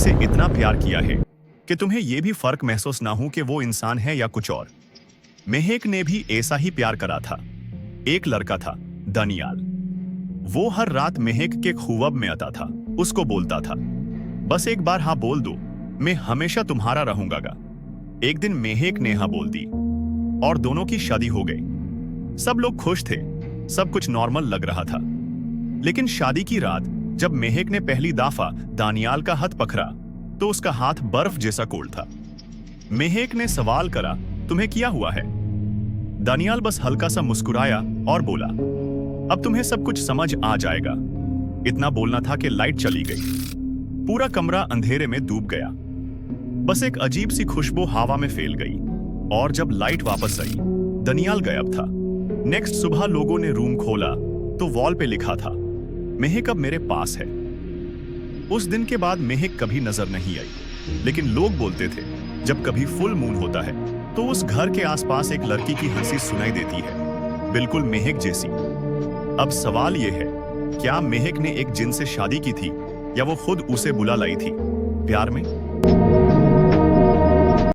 से इतना प्यार किया है कि तुम्हें यह भी फर्क महसूस ना हो कि वो इंसान है या कुछ और। महक ने भी ऐसा ही प्यार करा था। एक लड़का था, दानियाल। वो हर रात महक के ख्वाब में आता था, उसको बोलता था, बस एक बार हाँ बोल दो, मैं हमेशा तुम्हारा रहूंगा। एक दिन महक ने हाँ बोल दी और दोनों की शादी हो गई। सब लोग खुश थे, सब कुछ नॉर्मल लग रहा था। लेकिन शादी की रात जब महक ने पहली दफा दानियाल का हाथ पकड़ा तो उसका हाथ बर्फ जैसा कोल्ड था। महक ने सवाल करा, तुम्हें क्या हुआ है? दानियाल बस हल्का सा मुस्कुराया और बोला, अब तुम्हें सब कुछ समझ आ जाएगा। इतना बोलना था कि लाइट चली गई। पूरा कमरा अंधेरे में डूब गया। बस एक अजीब सी खुशबू हवा में फैल गई और जब लाइट वापस आई, दानियाल गायब था। नेक्स्ट सुबह लोगों ने रूम खोला तो वॉल पे लिखा था, महक अब मेरे पास है। उस दिन के बाद महक कभी नजर नहीं आई, लेकिन लोग बोलते थे जब कभी फुल मून होता है तो उस घर के आसपास एक लड़की की हंसी सुनाई देती है, बिल्कुल महक जैसी। अब सवाल यह है, क्या महक ने एक जिन से शादी की थी या वो खुद उसे बुला लाई थी प्यार में?